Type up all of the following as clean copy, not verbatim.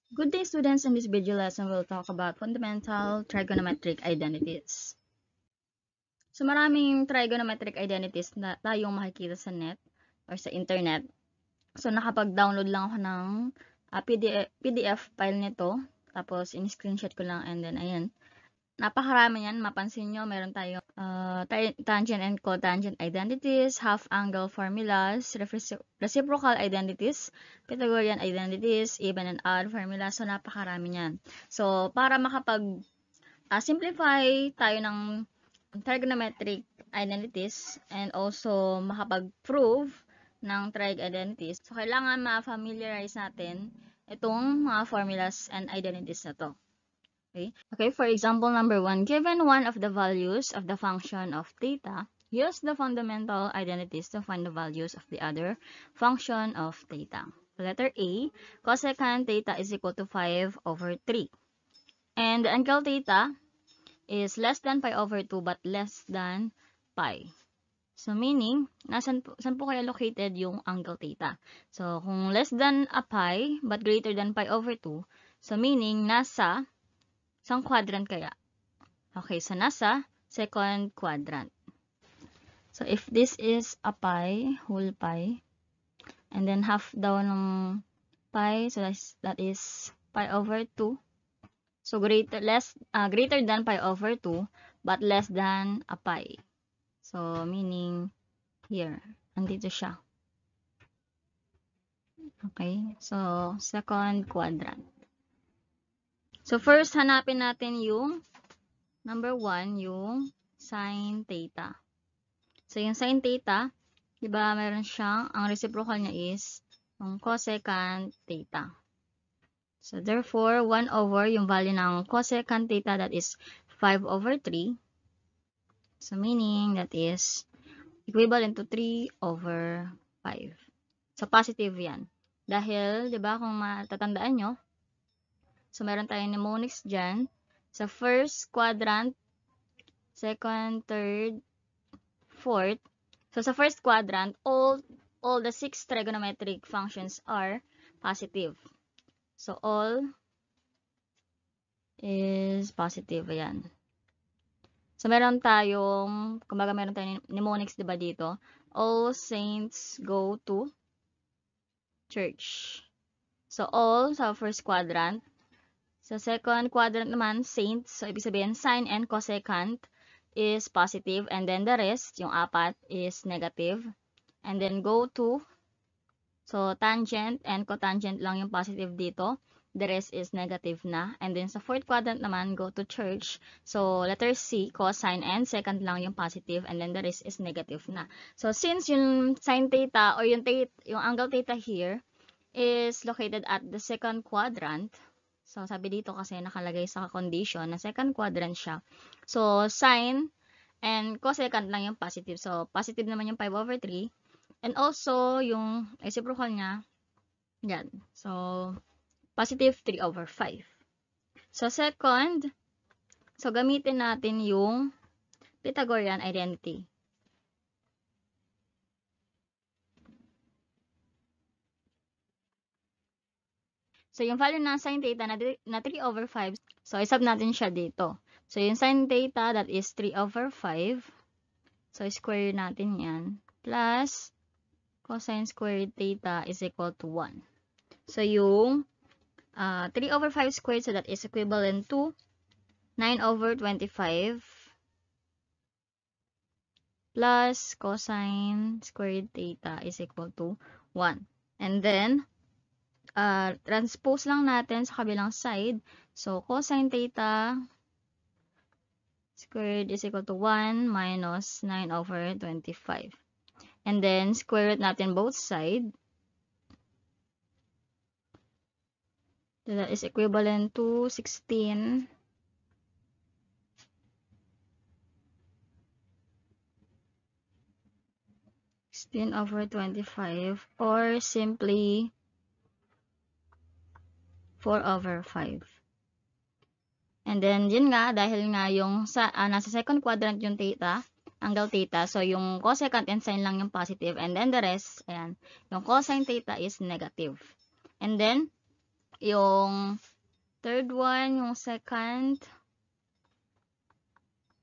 Good day, students. In this video lesson, we'll talk about fundamental trigonometric identities. So, maraming trigonometric identities na tayong makikita sa net or sa internet. So, nakapag-download lang ako ng PDF file nito. Tapos, in-screenshot ko lang and then, ayan. Napakarami yan. Mapansin nyo, meron tayong tangent and cotangent identities, half-angle formulas, reciprocal identities, Pythagorean identities, even and odd formulas. So, napakarami yan. So, para simplify tayo ng trigonometric identities and also makapag-prove ng trig identities. So, kailangan ma-familiarize natin itong mga formulas and identities na to. Okay, for example, number 1, given one of the values of the function of theta, use the fundamental identities to find the values of the other function of theta. Letter A, cosecant theta is equal to 5/3. And the angle theta is less than pi over 2 but less than pi. So, meaning, saan po kaya located yung angle theta? So, kung less than a pi but greater than pi over 2, so meaning, nasa isang quadrant kaya? Okay, so nasa second quadrant. So, if this is a pi, whole pi, and then half daw ng pi, so that is pi over 2. So, greater than pi over 2, but less than a pi. So, meaning, here, andito siya. Okay, so, second quadrant. So, first, hanapin natin yung number 1, yung sin theta. So, yung sin theta, di ba, meron siyang, ang reciprocal niya is, yung cosecant theta. So, therefore, 1 over yung value ng cosecant theta, that is 5/3. So, meaning, that is equivalent to 3/5. So, positive yan. Dahil, di ba, kung matatandaan nyo, so, meron tayong mnemonics dyan. Sa first quadrant, second, third, fourth. So, sa first quadrant, all the 6 trigonometric functions are positive. So, all is positive. Ayan. So, meron tayong mnemonics, diba dito? All saints go to church. So, all sa first quadrant. Sa second quadrant naman, saints. So, ibig sabihin, sine and cosecant is positive. And then the rest, yung 4, is negative. And then go to, so tangent and cotangent lang yung positive dito. The rest is negative na. And then sa fourth quadrant naman, go to church. So letter C, cosine and secant lang yung positive. And then the rest is negative na. So since yung sine theta or yung angle theta here is located at the second quadrant, so, sabi dito kasi nakalagay sa condition na second quadrant siya. So, sine and cosecant lang yung positive. So, positive naman yung 5/3. And also, yung reciprocal niya, yan. So, positive 3/5. So, second, so, gamitin natin yung Pythagorean identity. So, yung value ng sin theta na 3/5, so, isub natin siya dito. So, yung sin theta, that is 3/5. So, square natin yan. Plus, cosine squared theta is equal to 1. So, yung 3/5 squared, so that is equivalent to 9/25 plus cosine squared theta is equal to 1. And then, transpose lang natin sa kabilang side. So, cosine theta squared is equal to 1 minus 9/25. And then, square root natin both sides. So, that is equivalent to 16 over 25 or simply 4/5. And then, yun nga, dahil nga yung nasa second quadrant yung theta, angle theta, so yung cosecant and sine lang yung positive, and then the rest, ayan, yung cosine theta is negative. And then, Yung third one, yung second,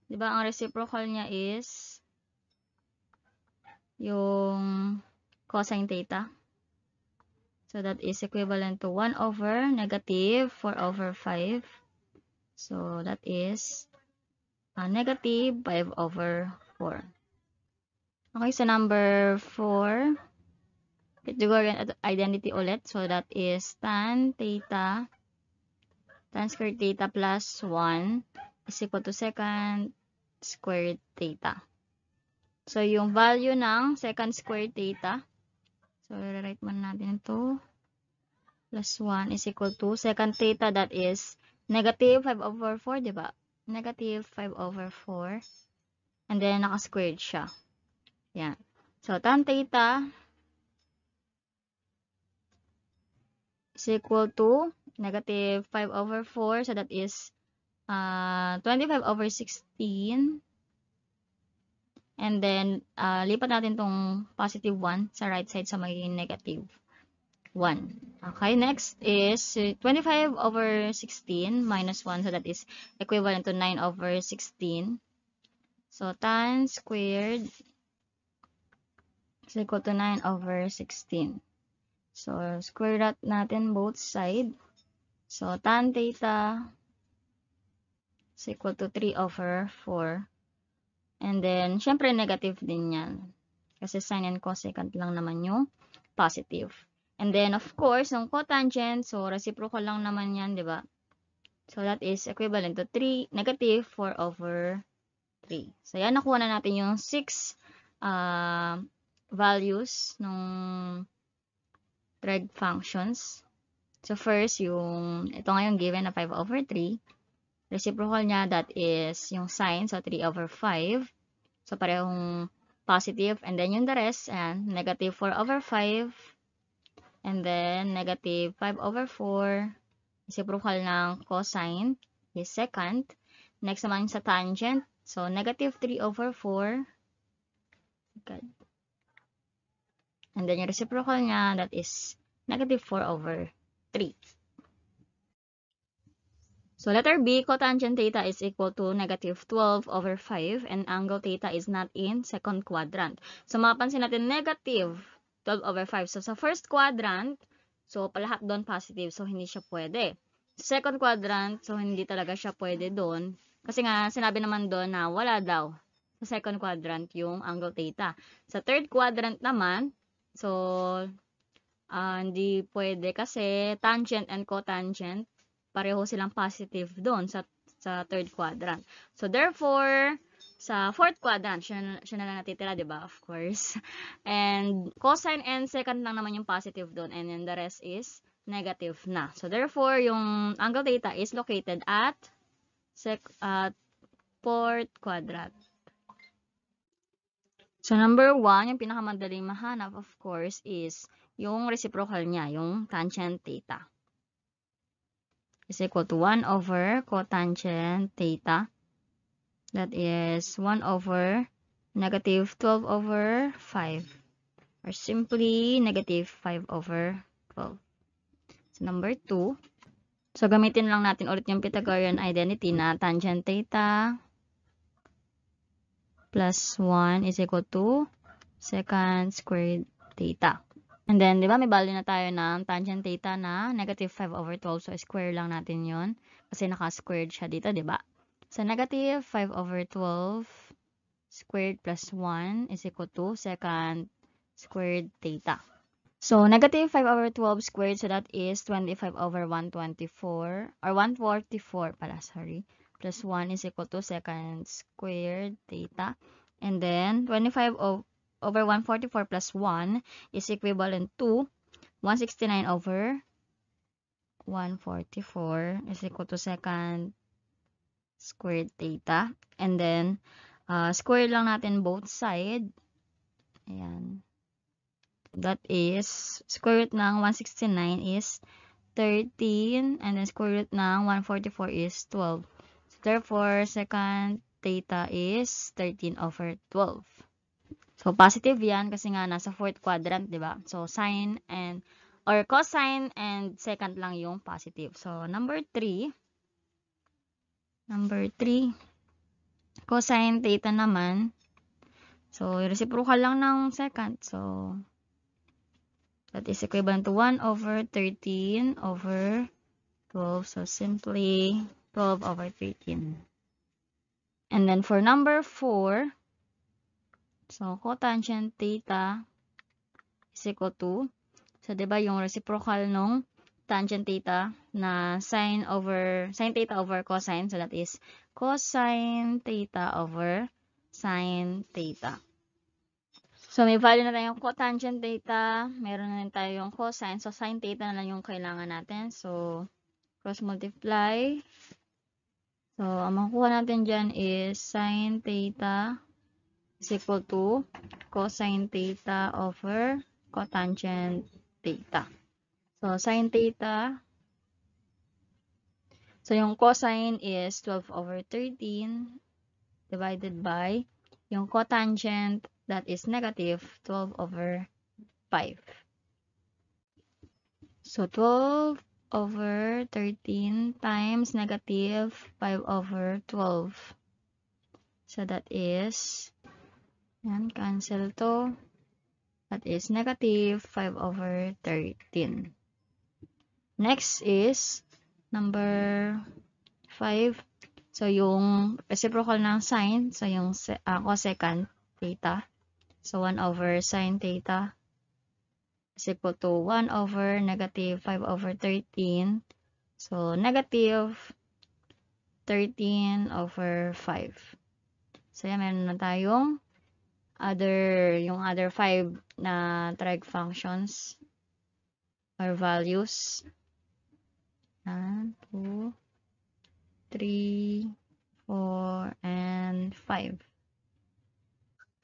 di ba ang reciprocal niya is yung cosine theta. So that is equivalent to 1 over negative 4 over 5. So that is negative 5 over 4. Okay, so number 4, Pythagorean identity ulit. So that is tan squared theta plus 1 is equal to secant squared theta. So yung value ng secant squared theta, so i-write man natin ito, plus 1 is equal to secant theta, that is negative 5 over 4, diba? Negative 5 over 4. And then, naka-squared siya. Yan. So, tan theta is equal to negative 5 over 4. So, that is 25 over 16. And then, lipat natin tong positive 1 sa right side sa magiging negative 1. Okay, next is 25 over 16 minus 1. So, that is equivalent to 9 over 16. So, tan squared is equal to 9 over 16. So, square root natin both side. So, tan theta is equal to 3 over 4. And then, syempre, negative din yan. Kasi sin and cosecant lang naman yung positive. And then, of course, yung cotangent, so, reciprocal lang naman yan, di ba? So, that is equivalent to negative 4 over 3. So, yan, nakuha na natin yung 6 values ng trig functions. So, first, ito ngayon given na 5 over 3. Reciprocal niya, that is yung sine, so 3 over 5. So, parehong positive. And then, yung the rest, and negative 4 over 5. And then, negative 5 over 4. Reciprocal ng cosine is secant. Next naman sa tangent. So, negative 3 over 4. Good. And then, yung reciprocal niya, that is negative 4 over 3. So, letter B, cotangent theta is equal to negative 12 over 5 and angle theta is not in second quadrant. So, mapapansin natin negative 12 over 5. So, sa first quadrant, so, palahat doon positive. So, hindi siya pwede. Sa second quadrant, so, hindi talaga siya pwede doon. Kasi nga, sinabi naman doon na wala daw sa second quadrant yung angle theta. Sa third quadrant naman, so, hindi pwede kasi tangent and cotangent, pareho silang positive doon sa third quadrant. So, therefore, sa fourth quadrant, siya na lang natitira, diba? Of course. And cosine and secant lang naman yung positive doon. And then the rest is negative na. So, therefore, yung angle theta is located at fourth quadrant. So, number 1, yung pinakamadaling mahanap, of course, is yung reciprocal niya, yung tangent theta. Is equal to 1 over cotangent theta. That is 1 over negative 12 over 5. Or simply negative 5 over 12. So, number 2. So, gamitin lang natin ulit yung Pythagorean identity na tangent theta plus 1 is equal to secant squared theta. And then, di ba, may value na tayo ng tangent theta na negative 5 over 12. So, square lang natin yon kasi naka-squared siya dito, di ba? So, negative 5 over 12 squared plus 1 is equal to secant squared theta. So, negative 5 over 12 squared, so that is 25 over 124, or 144 pala, sorry. Plus 1 is equal to secant squared theta. And then, 25 over 144 plus 1 is equivalent to 169 over 144 is equal to secant squared theta. And then, square lang natin both side. Ayan. That is, square root ng 169 is 13. And then, square root ng 144 is 12. So, therefore, secant theta is 13 over 12. So, positive yan kasi nga nasa fourth quadrant, di ba? So, sine and or cosine and secant lang yung positive. So, number 3, cosine theta naman. So, reciprocal lang ng secant. So, that is equivalent to 1 over 13 over 12. So, simply 12 over 13. And then, for number 4, so, cotangent theta is equal to, so, diba yung reciprocal nung tangent theta na sine theta over cosine. So, that is cosine theta over sine theta. So, may value na tayong cotangent theta. Meron na rin tayong cosine. So, sine theta na lang yung kailangan natin. So, cross multiply. So, ang makukuha natin dyan is sine theta is equal to cosine theta over cotangent theta. So, sine theta. So, yung cosine is 12 over 13 divided by yung cotangent, that is negative 12 over 5. So, 12 over 13 times negative 5 over 12. So, that is, yan, cancel to. That is negative 5 over 13. Next is number 5. So, yung reciprocal ng sine, so yung cosecant theta. So, 1 over sine theta is equal to 1 over negative 5 over 13. So, negative 13 over 5. So, yan, meron na tayong yung other 5 na trig functions or values. 1, 2, 3, 4, and 5.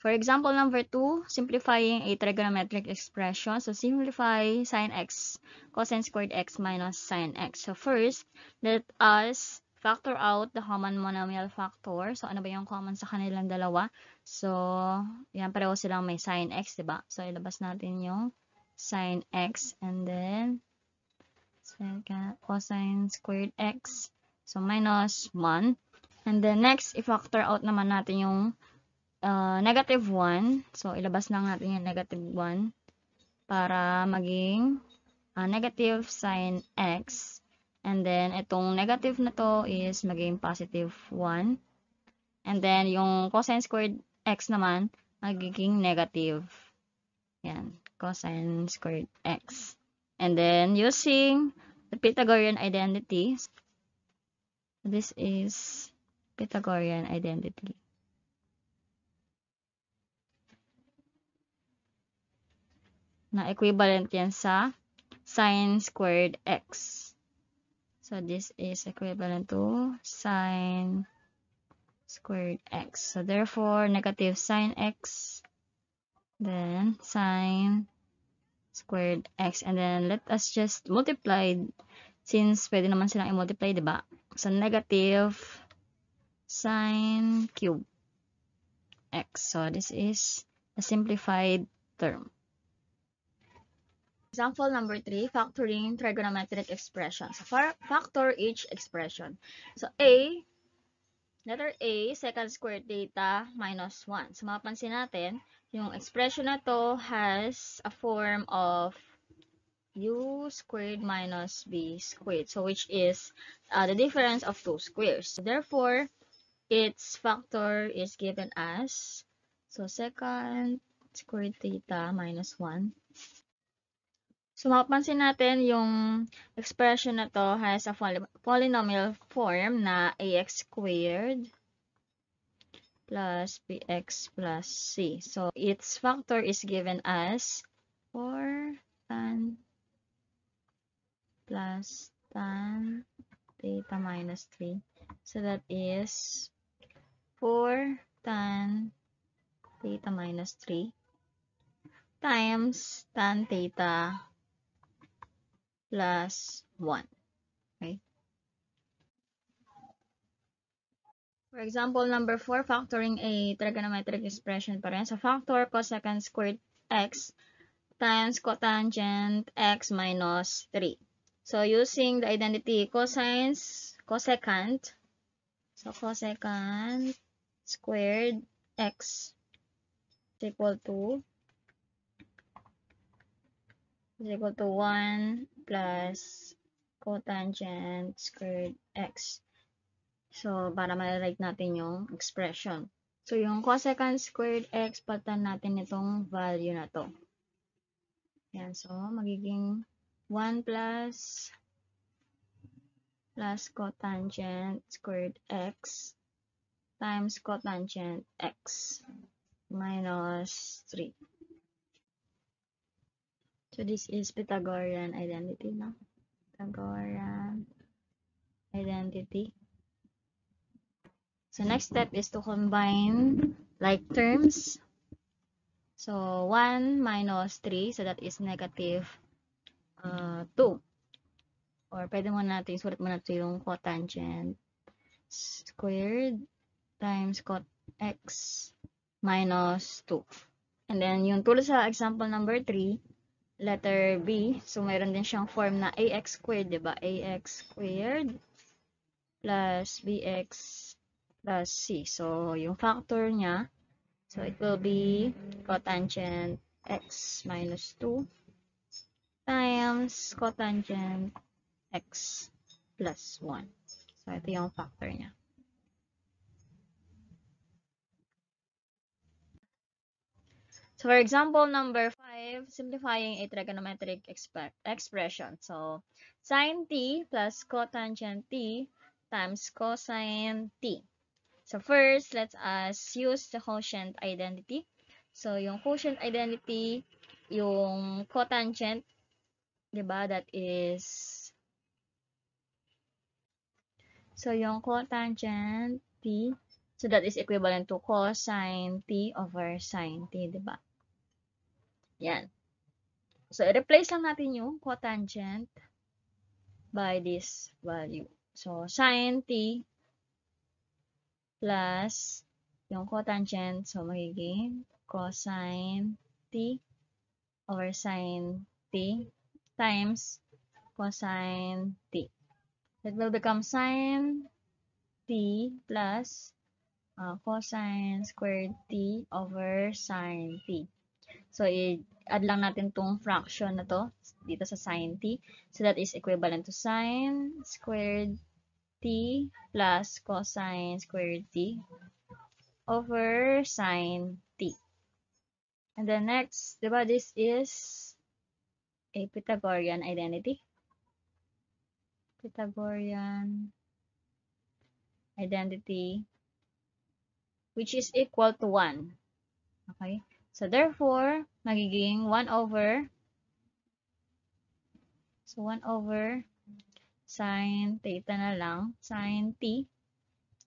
For example, number 2, simplifying a trigonometric expression. So, simplify sin x, cosine squared x minus sin x. So, first, let us factor out the common monomial factor. So, ano ba yung common sa kanilang dalawa? So, yan, pareho silang may sin x, diba? So, ilabas natin yung sin x and then cosine squared x. So, minus 1. And then, next, i-factor out naman natin yung negative 1. So, ilabas lang natin yung negative 1 para maging negative sin x. And then, itong negative na to is maging positive 1. And then, yung cosine squared x naman, magiging negative. Yan, cosine squared x. And then, using the Pythagorean identity, this is Pythagorean identity. Na equivalent yan sa sine squared x. So, this is equivalent to sine squared x. So, therefore, negative sine x, then sine squared x. And then, let us just multiply, since pwede naman silang i-multiply, diba? So, negative sine cube x. So, this is a simplified term. Example number 3, factoring trigonometric expressions. So, factor each expression. So, letter A, secant squared theta minus 1. So, mapapansin natin, yung expression na to has a form of u squared minus b squared. So, which is the difference of two squares. So, therefore, its factor is given as, so, secant squared theta minus 1. So, mapapansin natin yung expression na to has a polynomial form na ax squared plus bx plus c. So, its factor is given as 4 tan plus tan theta minus 3. So, that is 4 tan theta minus 3 times tan theta plus 1. Okay? For example, number 4, factoring a trigonometric expression pa rin. So, factor cosecant squared x times cotangent x minus 3. So, using the identity cosecant, so cosecant squared x is equal to 1 plus cotangent squared x. So, para ma-write natin yung expression. So, yung cosecant squared x, palitan natin itong value na to. Yan. So, magiging 1 plus cotangent squared x times cotangent x minus 3. So, this is Pythagorean identity, no? Pythagorean identity. So, next step is to combine like terms. So, 1 minus 3, so that is negative 2. Or pwede mo natin, sulat mo natin yung cotangent squared times cot x minus 2. And then, yung tulad sa example number 3, letter B, so mayroon din siyang form na ax squared, diba? Ax squared plus bx plus c. So, yung factor niya, so it will be cotangent x minus 2 times cotangent x plus 1. So, ito yung factor niya. So, for example, number 5, simplifying a trigonometric expression. So, sine t plus cotangent t times cosine t. So, first, let us use the quotient identity. So, yung quotient identity, yung cotangent, diba, that is, so yung cotangent t, so that is equivalent to cosine t over sine t, diba? Yan. So, i-replace lang natin yung cotangent by this value. So, sine t plus yung cotangent, so magiging cosine t over sine t times cosine t. That will become sine t plus cosine squared t over sine t. So, i-add lang natin tong fraction na to dito sa sine t. So, that is equivalent to sine squared t plus cosine squared t over sine t. And then next, diba, this is a Pythagorean identity. Pythagorean identity, which is equal to 1. Okay? So, therefore, magiging 1 over sine theta na lang, sine t,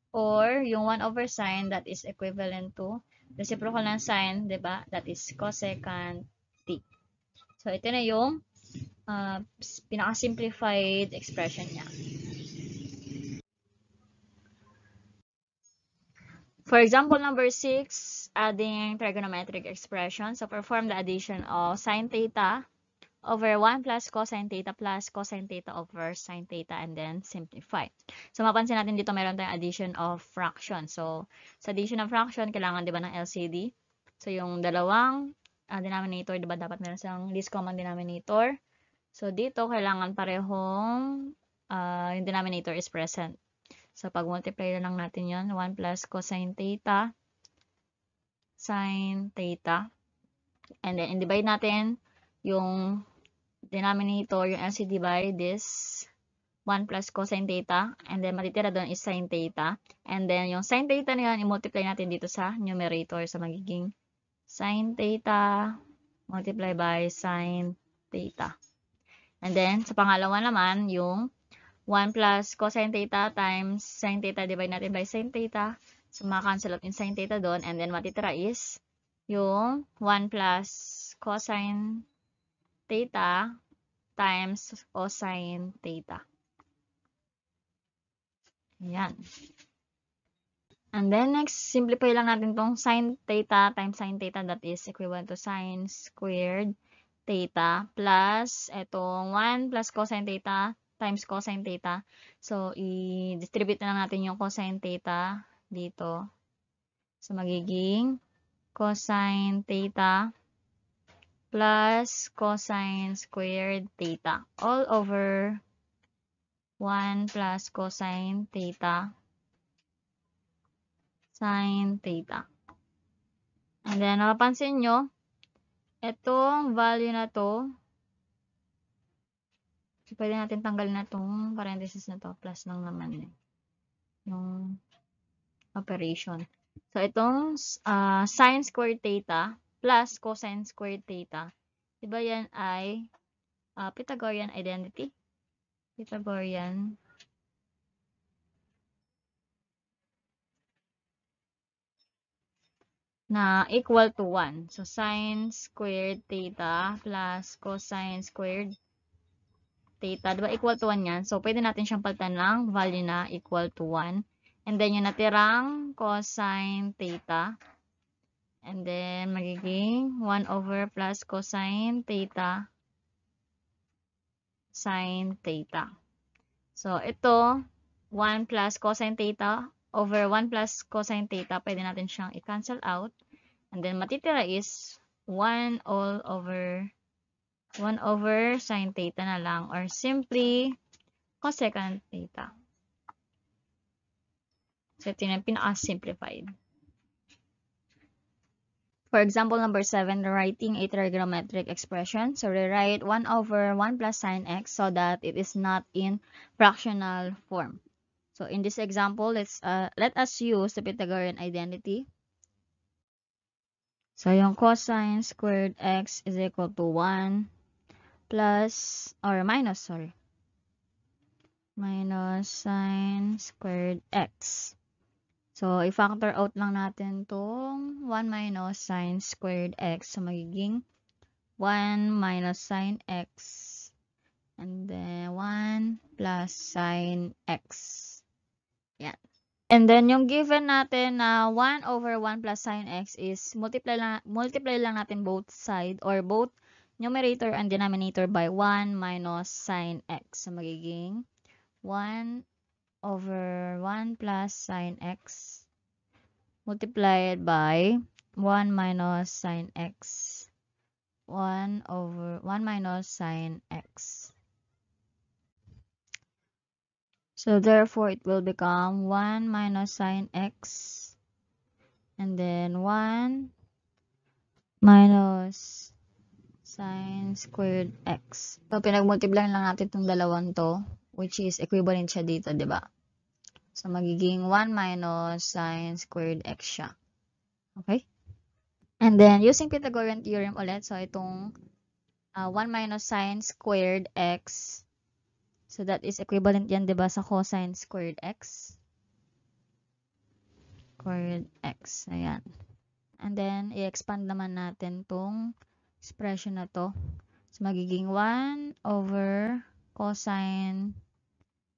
or yung 1 over sine that is equivalent to reciprocal ng sine, diba? That is cosecant t. So, ito na yung pinaka-simplified expression niya. For example, number 6, adding trigonometric expression. So, perform the addition of sine theta over 1 plus cosine theta over sine theta, and then simplify. So, mapansin natin dito meron tayong addition of fraction. So, sa addition of fraction, kailangan diba ng LCD? So, yung dalawang denominator, diba dapat meron silang least common denominator. So, dito, kailangan parehong yung denominator is present. So, pag-multiply na lang natin yon, 1 plus cosine theta, sine theta. And then, i-divide natin yung denominator, yung LCD by this 1 plus cosine theta. And then, matitira doon is sine theta. And then, yung sine theta na yan, i-multiply natin dito sa numerator. So, magiging sine theta multiply by sine theta. And then, sa pangalawa naman, yung 1 plus cosine theta times sine theta, divide natin by sine theta. So, maka-cancel out yung sine theta doon. And then, matitira is yung 1 plus cosine theta times cosine theta. Ayan. And then, next, simplify lang natin tong sine theta times sine theta, that is equivalent to sine squared theta plus itong 1 plus cosine theta times cosine theta. So, i-distribute na lang natin yung cosine theta dito. So, magiging cosine theta plus cosine squared theta all over 1 plus cosine theta sine theta. And then, napapansin nyo, itong value na to, so pwede natin tanggalin na itong parenthesis na to, plus lang naman yung operation. So, itong sine squared theta plus cosine squared theta, diba yan ay Pythagorean identity? Pythagorean na equal to 1. So, sine squared theta plus cosine squared theta, diba equal to 1 yan? So, pwede natin siyang palitan ng value na equal to 1. And then, yung natirang cosine theta. And then, magiging 1 over plus cosine theta sine theta. So, ito, 1 plus cosine theta over 1 plus cosine theta, pwede natin siyang i-cancel out. And then, matitira is 1 over sine theta na lang, or simply cosecant theta. So, ito yung pinaka-simplified. For example, number 7, writing a trigonometric expression. So, rewrite 1 over 1 plus sine x so that it is not in fractional form. So, in this example, let us use the Pythagorean identity. So, yung cosine squared x is equal to 1 plus, or minus, sorry, minus sine squared x. So, i-factor out lang natin tong 1 minus sine squared x. So, magiging 1 minus sine x. And then, 1 plus sine x. Yan. And then, yung given natin na 1 over 1 plus sine x is multiply lang natin both side or both numerator and denominator by 1 minus sine x. So, magiging 1 over 1 plus sine x multiplied by 1 minus sine x. 1 over 1 minus sine x. So therefore, it will become 1 minus sine x and then 1 minus sine squared x. So, pinag-multiply lang natin itong dalawang to, which is equivalent siya dito, di ba? So, magiging 1 minus sine squared x siya. Okay? And then, using Pythagorean theorem ulit, so itong 1 minus sine squared x, so that is equivalent yan, di ba, sa cosine squared x? Squared x, ayan. And then, i-expand naman natin tong expression na to. So, magiging 1 over cosine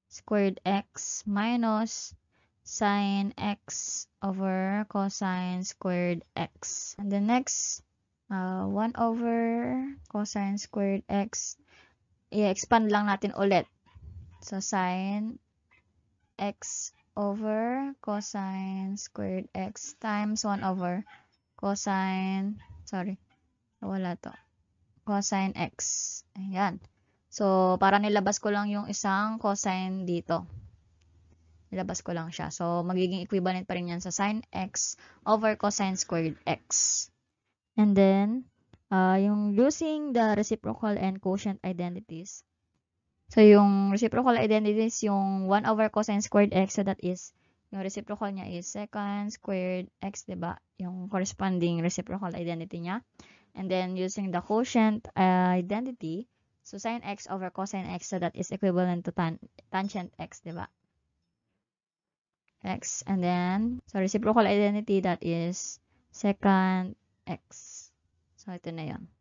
squared x minus sine x over cosine squared x. And the next, 1 over cosine squared x, i-expand lang natin ulit. So, sine x over cosine squared x times 1 over cosine, wala to, cosine x. Ayan. So, para nilabas ko lang yung isang cosine dito. Nilabas ko lang siya. So, magiging equivalent pa rin yan sa sine x over cosine squared x. And then, yung using the reciprocal and quotient identities. So, yung reciprocal identities, yung 1 over cosine squared x, so that is, yung reciprocal niya is secant squared x, diba? Yung corresponding reciprocal identity niya. And then, using the quotient identity, so sine x over cosine x, so that is equivalent to tangent x, diba? X. And then, so reciprocal identity, that is secant x. So, ito na yun.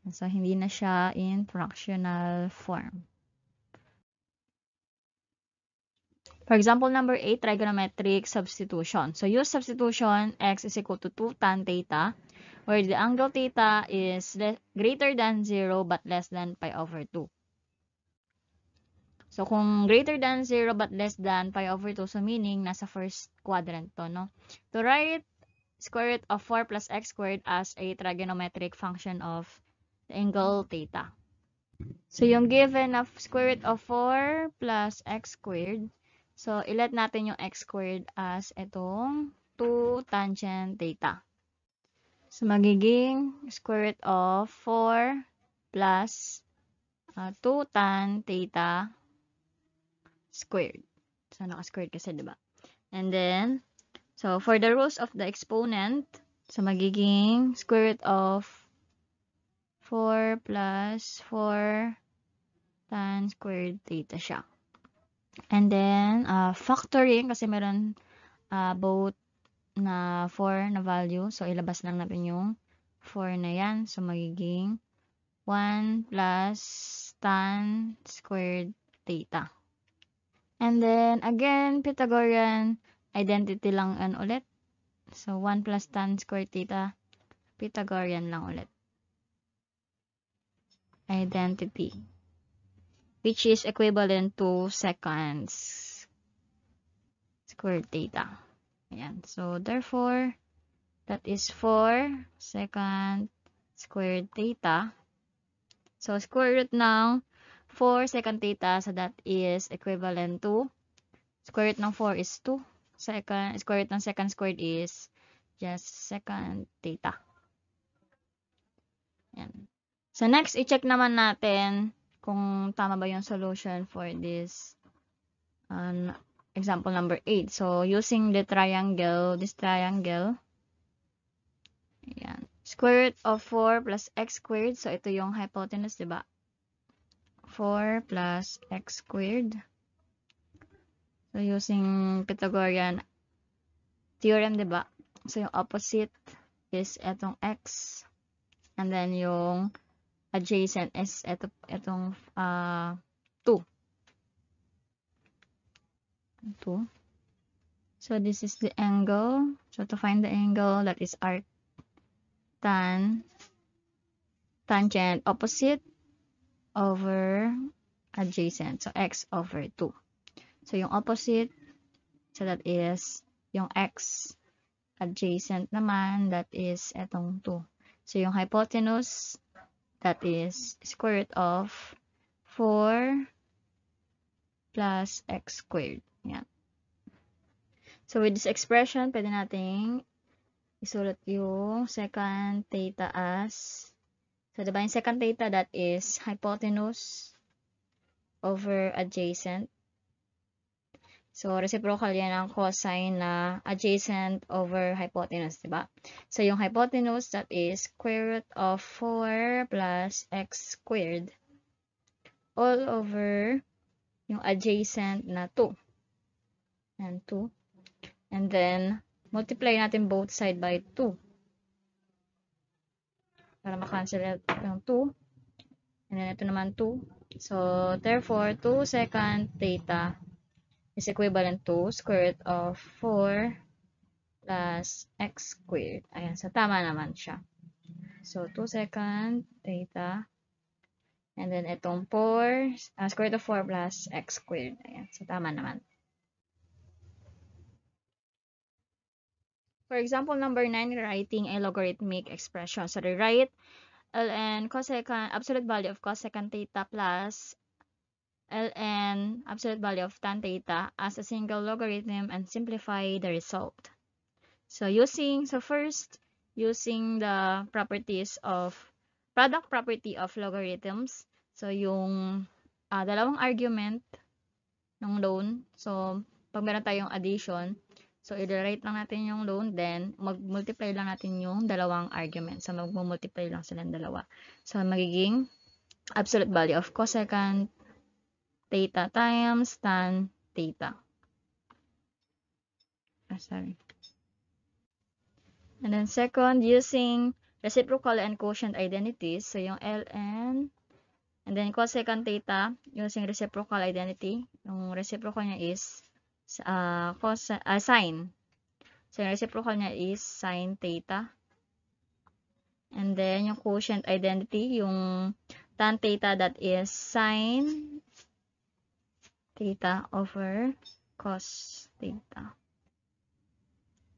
So, hindi na siya in fractional form. For example, number 8, trigonometric substitution. So, use substitution, x is equal to 2 tan theta, where the angle theta is greater than 0 but less than pi over 2. So, kung greater than 0 but less than pi over 2, so meaning, nasa first quadrant to, no? To write square root of 4 plus x squared as a trigonometric function of the angle theta. So, yung given of square root of 4 plus x squared, so, ilet natin yung x squared as itong 2 tangent theta. So, magiging square root of 4 plus 2 tan theta squared. So, naka-squared kasi, diba? And then, so, for the rules of the exponent, so, magiging square root of 4 plus 4 tan squared theta siya. And then, factoring, kasi meron both na 4 na value. So, ilabas lang natin yung 4 na yan. So, magiging 1 plus tan squared theta. And then, again, Pythagorean identity lang ulit. So, 1 plus tan squared theta, Pythagorean lang ulit. Identity. Which is equivalent to seconds squared theta. Ayan. So, therefore, that is 4 secant squared theta. So, square root ng 4 secant theta, so that is equivalent to, square root ng 4 is 2. Square root ng secant squared is just secant theta. Yan. So, next, i-check naman natin kung tama ba yung solution for this example number 8. So, using the triangle, this triangle, ayan. Square root of 4 plus x squared. So, ito yung hypotenuse, diba? 4 plus x squared. So, using Pythagorean theorem, diba? So, yung opposite is etong x. And then, yung adjacent is etong 2. 2. So, this is the angle. So, to find the angle, that is arc tangent opposite over adjacent. So, x over 2. So, yung opposite, so that is yung x. Adjacent naman, that is etong 2. So, yung hypotenuse, that is square root of 4 plus x squared. Yan. So, with this expression, pwede nating isulat yung secant theta as, so, diba yung secant theta, that is hypotenuse over adjacent. So, reciprocal yan ang cosine na adjacent over hypotenuse, diba? So, yung hypotenuse, that is square root of 4 plus x squared all over yung adjacent na 2. And 2. And then, multiply natin both side by 2. Para makancel yung 2. And then, ito naman 2. So, therefore, 2 secant theta is equivalent to square root of 4 plus x squared. Ayan, so tama naman siya. So, 2 secant theta. And then, itong 4, square root of 4 plus x squared. Ayan, so tama naman. For example, number 9, writing a logarithmic expression. So, rewrite ln cosecant, absolute value of cosecant theta plus ln absolute value of tan theta as a single logarithm and simplify the result. So, first, using the properties of, product property of logarithms. So, yung dalawang argument ng loan. So, pag meron tayong addition, so, i-write lang natin yung loan, then, mag-multiply lang natin yung dalawang argument. So, mag-multiply lang silang dalawa. So, magiging absolute value of cosecant theta times tan theta. Sorry. And then, second, using reciprocal and quotient identities. So, yung ln, and then, cosecant theta, using reciprocal identity. Yung reciprocal niya is sine. So, yung reciprocal niya is sine theta. And then, yung quotient identity, yung tan theta that is sine theta over cos theta.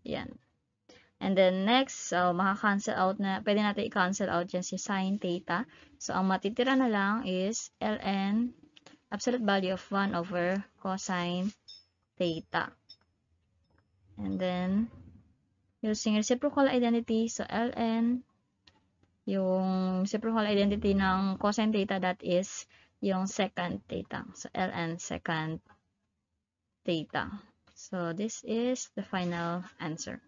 Yan. And then next, so maka-cancel out na, pwede natin i-cancel out dyan si sine theta. So, ang matitira na lang is ln absolute value of 1 over cosine theta. And then, using reciprocal identity, so ln, yung reciprocal identity ng cosine theta, that is yung secant theta. So, ln secant theta. So, this is the final answer.